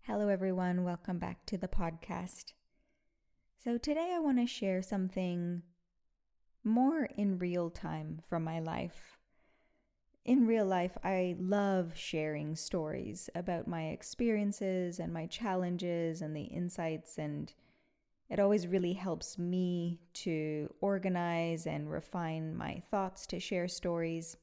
Hello, everyone. Welcome back to the podcast. So, today I want to share something more in real time from my life. In real life, I love sharing stories about my experiences and my challenges and the insights, and it always really helps me to organize and refine my thoughts to share stories.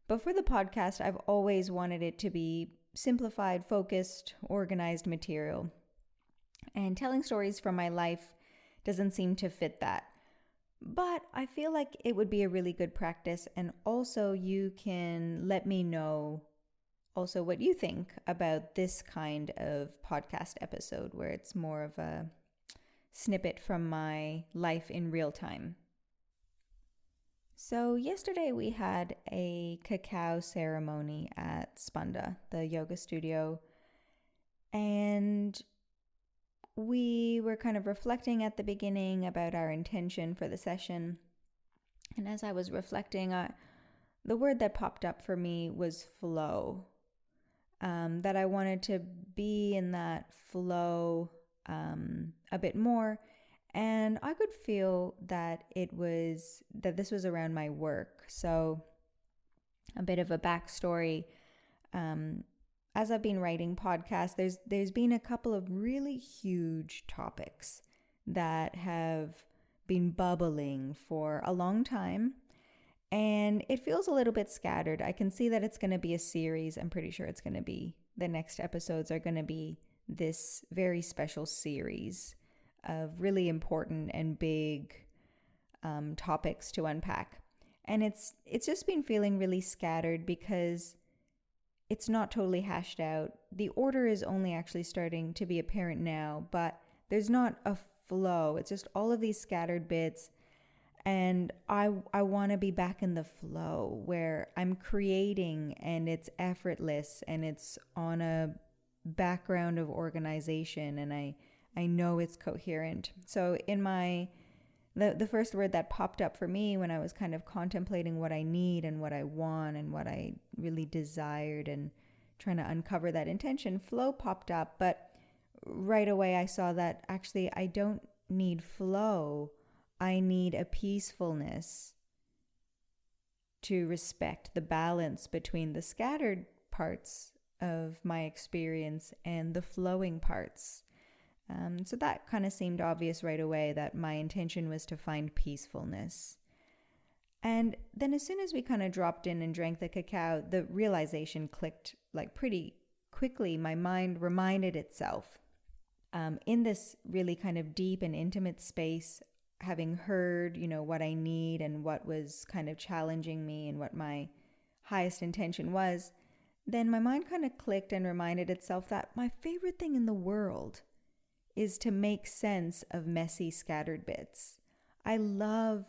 But for the podcast, I've always wanted it to be simplified, focused, organized material. And telling stories from my life doesn't seem to fit that. But I feel like it would be a really good practice. And also, you can let me know also what you think about this kind of podcast episode where it's more of a snippet from my life in real time. So yesterday we had a cacao ceremony at Spanda, the yoga studio, and we were kind of reflecting at the beginning about our intention for the session. And as I was reflecting, the word that popped up for me was flow. That I wanted to be in that flow a bit more. And I could feel that this was around my work. So a bit of a backstory. As I've been writing podcasts, there's been a couple of really huge topics that have been bubbling for a long time. And it feels a little bit scattered. I can see that it's going to be a series. I'm pretty sure the next episodes are going to be this very special series of really important and big topics to unpack. And it's just been feeling really scattered because it's not totally hashed out. The order is only actually starting to be apparent now, but there's not a flow. It's just all of these scattered bits. And I want to be back in the flow where I'm creating and it's effortless and it's on a background of organization and I know it's coherent. So in the first word that popped up for me when I was kind of contemplating what I need and what I want and what I really desired and trying to uncover that intention, flow popped up. But right away I saw that actually I don't need flow. I need a peacefulness to respect the balance between the scattered parts of my experience and the flowing parts. So that kind of seemed obvious right away that my intention was to find peacefulness. And then as soon as we kind of dropped in and drank the cacao, the realization clicked like pretty quickly. My mind reminded itself in this really kind of deep and intimate space, having heard, what I need and what was kind of challenging me and what my highest intention was, then my mind kind of clicked and reminded itself that my favorite thing in the world is to make sense of messy, scattered bits. I love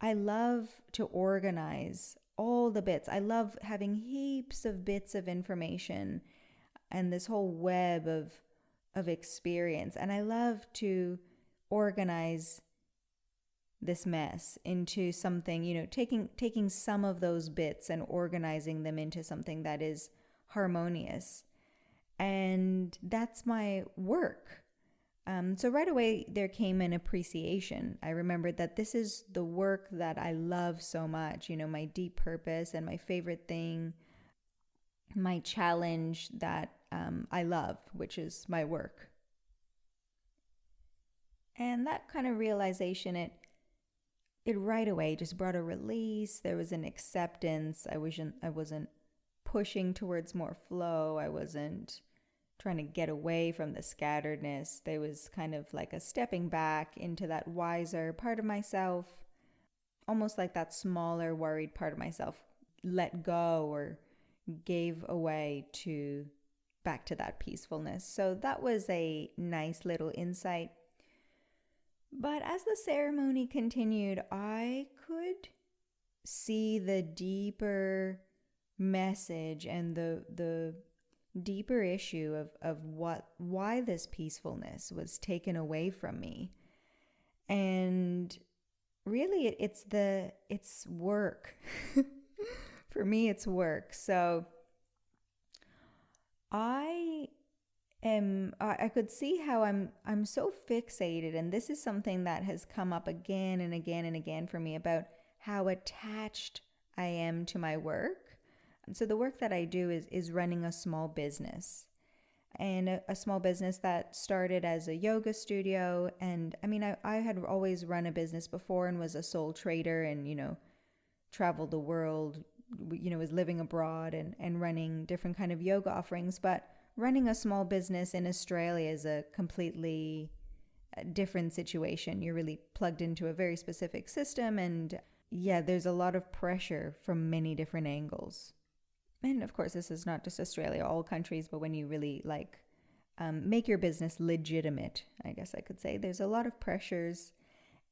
to organize all the bits. I love having heaps of bits of information and this whole web of experience. And I love to organize this mess into something, taking some of those bits and organizing them into something that is harmonious. And that's my work. So right away, there came an appreciation. I remembered that this is the work that I love so much, my deep purpose and my favorite thing, my challenge that I love, which is my work. And that kind of realization, it right away just brought a release. There was an acceptance. I wasn't pushing towards more flow. I wasn't trying to get away from the scatteredness. There was kind of like a stepping back into that wiser part of myself, almost like that smaller, worried part of myself let go or gave away back to that peacefulness. So that was a nice little insight. But as the ceremony continued, I could see the deeper message and the deeper issue of why this peacefulness was taken away from me. And really it's work. For me, it's work. So I I could see how I'm so fixated, and this is something that has come up again and again and again for me about how attached I am to my work. And so the work that I do is running a small business, and a small business that started as a yoga studio. And I mean, I had always run a business before and was a sole trader, and traveled the world, was living abroad and running different kind of yoga offerings. But running a small business in Australia is a completely different situation. You're really plugged into a very specific system, and yeah, there's a lot of pressure from many different angles. And of course, this is not just Australia, all countries, but when you really make your business legitimate, I guess I could say, there's a lot of pressures.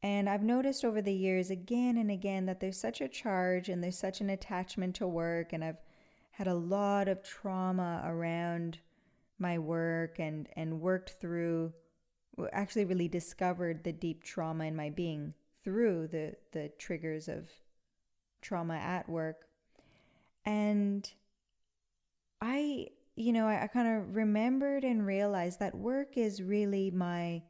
And I've noticed over the years again and again that there's such a charge and there's such an attachment to work. And I've had a lot of trauma around my work and worked through, actually really discovered the deep trauma in my being through the triggers of trauma at work. And I kind of remembered and realized that work is really my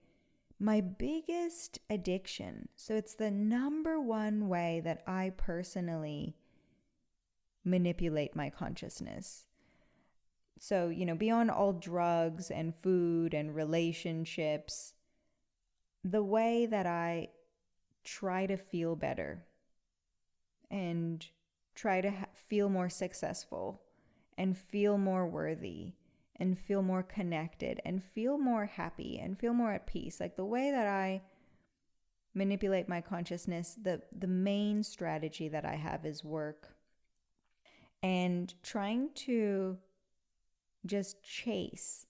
biggest addiction. So it's the number one way that I personally manipulate my consciousness. So, beyond all drugs and food and relationships, the way that I try to feel better and try to feel more successful and feel more worthy and feel more connected and feel more happy and feel more at peace. Like the way that I manipulate my consciousness, the main strategy that I have is work and trying to just chase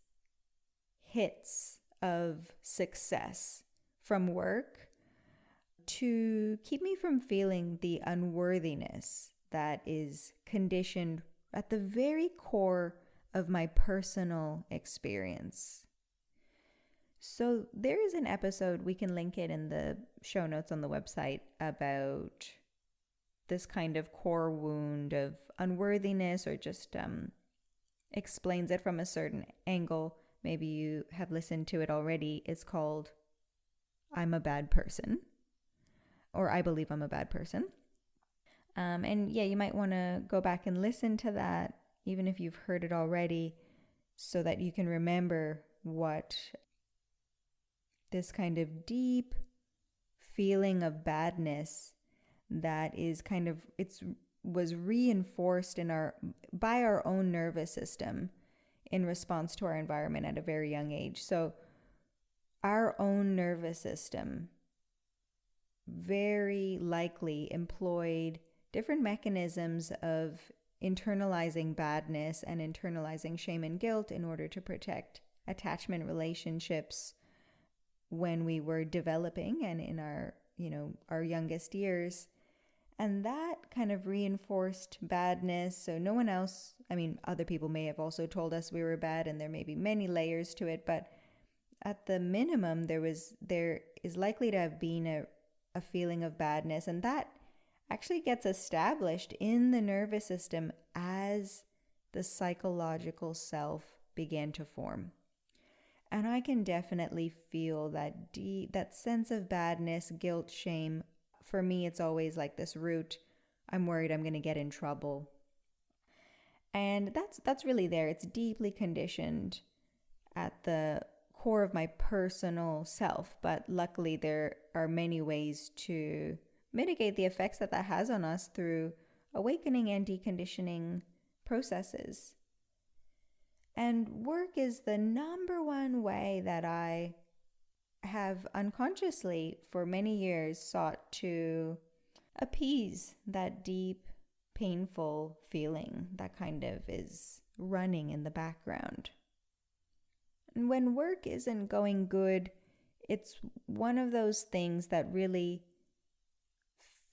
hits of success from work to keep me from feeling the unworthiness that is conditioned at the very core of my personal experience. So there is an episode, we can link it in the show notes on the website, about this kind of core wound of unworthiness, or just explains it from a certain angle. Maybe you have listened to it already. It's called I'm a Bad Person, or I Believe I'm a Bad Person. And yeah, you might want to go back and listen to that, even if you've heard it already, so that you can remember what this kind of deep feeling of badness that is was reinforced by our own nervous system in response to our environment at a very young age. So our own nervous system very likely employed different mechanisms of internalizing badness and internalizing shame and guilt in order to protect attachment relationships when we were developing and in our youngest years. And that kind of reinforced badness. So no one else, other people may have also told us we were bad, and there may be many layers to it, but at the minimum, there is likely to have been a feeling of badness, and that actually gets established in the nervous system as the psychological self began to form. And I can definitely feel that sense of badness, guilt, shame. For me, it's always like this root. I'm worried I'm going to get in trouble. And that's really there. It's deeply conditioned at the core of my personal self. But luckily, there are many ways to mitigate the effects that has on us through awakening and deconditioning processes. And work is the number one way that I have unconsciously for many years sought to appease that deep, painful feeling that kind of is running in the background. And when work isn't going good, it's one of those things that really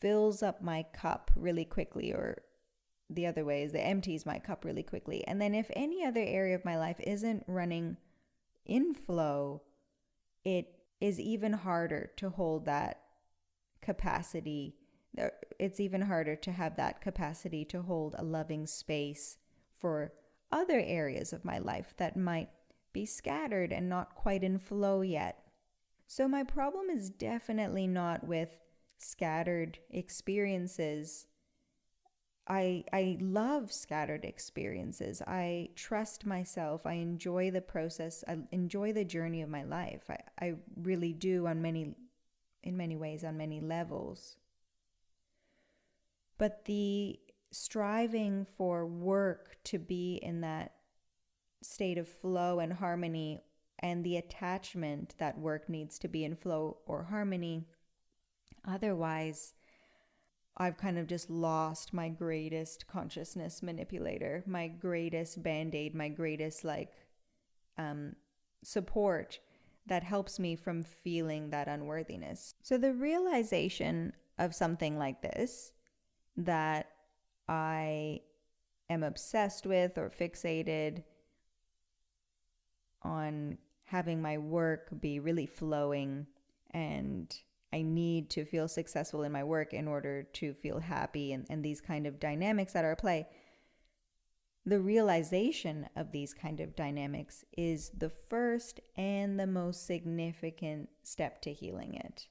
fills up my cup really quickly, or the other way is it empties my cup really quickly. And then if any other area of my life isn't running in flow, it is even harder to hold that capacity. It's even harder to have that capacity to hold a loving space for other areas of my life that might be scattered and not quite in flow yet. So my problem is definitely not with scattered experiences. I love scattered experiences. I trust myself. I enjoy the process. I enjoy the journey of my life. I really do in many ways, on many levels. But the striving for work to be in that state of flow and harmony, and the attachment that work needs to be in flow or harmony, otherwise I've kind of just lost my greatest consciousness manipulator, my greatest band-aid, my greatest support that helps me from feeling that unworthiness. So the realization of something like this, that I am obsessed with or fixated on having my work be really flowing, and I need to feel successful in my work in order to feel happy, and these kind of dynamics that are at play. The realization of these kind of dynamics is the first and the most significant step to healing it.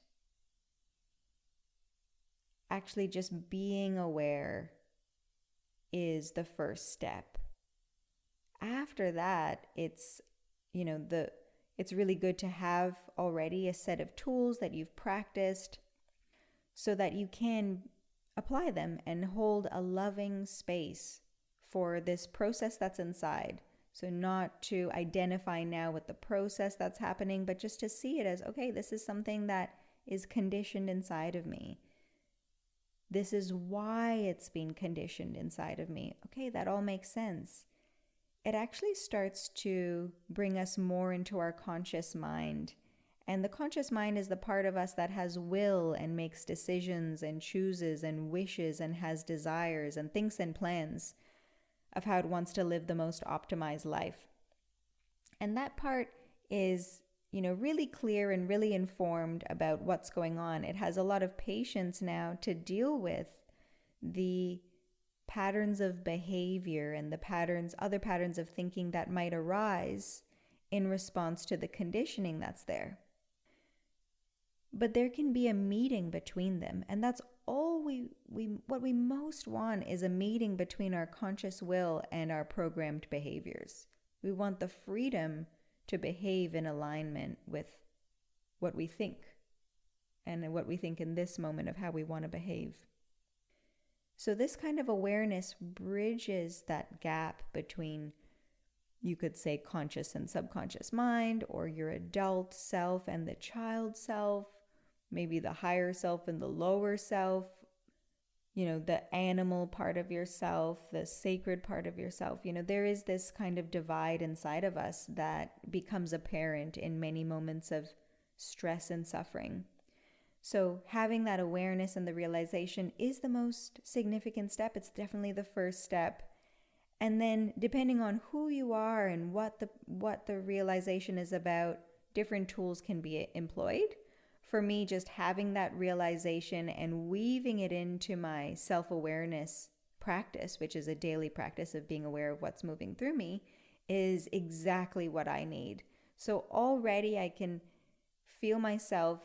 Actually, just being aware is the first step. After that, it's really good to have already a set of tools that you've practiced so that you can apply them and hold a loving space for this process that's inside. So not to identify now with the process that's happening, but just to see it as, okay, this is something that is conditioned inside of me. This is why it's been conditioned inside of me. Okay, that all makes sense. It actually starts to bring us more into our conscious mind. And the conscious mind is the part of us that has will and makes decisions and chooses and wishes and has desires and thinks and plans of how it wants to live the most optimized life. And that part is, really clear and really informed about what's going on. It has a lot of patience now to deal with the patterns of behavior and other patterns of thinking that might arise in response to the conditioning that's there. But there can be a meeting between them, and that's all what we most want is a meeting between our conscious will and our programmed behaviors. We want the freedom to behave in alignment with what we think and what we think in this moment of how we want to behave. So this kind of awareness bridges that gap between, you could say, conscious and subconscious mind, or your adult self and the child self, maybe the higher self and the lower self, the animal part of yourself, the sacred part of yourself. There is this kind of divide inside of us that becomes apparent in many moments of stress and suffering. So having that awareness and the realization is the most significant step. It's definitely the first step. And then depending on who you are and what the realization is about, different tools can be employed. For me, just having that realization and weaving it into my self-awareness practice, which is a daily practice of being aware of what's moving through me, is exactly what I need. So already I can feel myself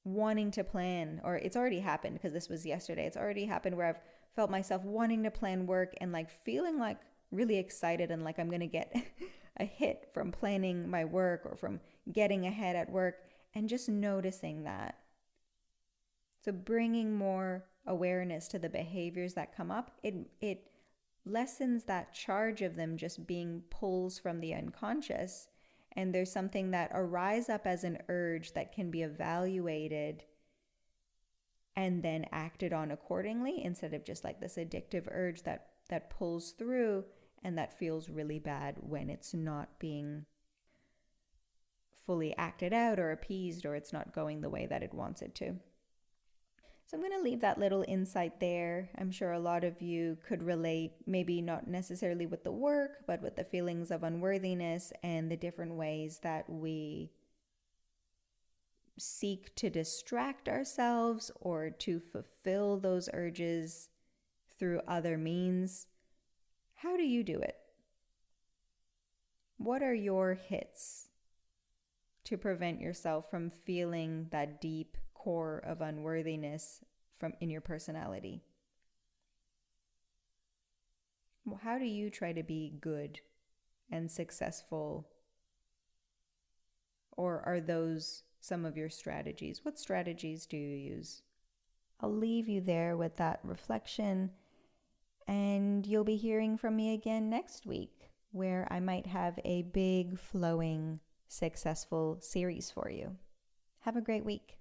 wanting to plan, or it's already happened because this was yesterday. It's already happened where I've felt myself wanting to plan work and feeling really excited and I'm going to get a hit from planning my work or from getting ahead at work, and just noticing that. So bringing more awareness to the behaviors that come up, it lessens that charge of them just being pulls from the unconscious. And there's something that arises up as an urge that can be evaluated and then acted on accordingly, instead of just this addictive urge that pulls through and that feels really bad when it's not being fully acted out or appeased, or it's not going the way that it wants it to. So I'm going to leave that little insight there. I'm sure a lot of you could relate, maybe not necessarily with the work, but with the feelings of unworthiness and the different ways that we seek to distract ourselves or to fulfill those urges through other means. How do you do it? what are your hits to prevent yourself from feeling that deep core of unworthiness from in your personality? How do you try to be good and successful? Or are those some of your strategies? What strategies do you use? I'll leave you there with that reflection, and you'll be hearing from me again next week, where I might have a big, flowing, successful series for you. Have a great week.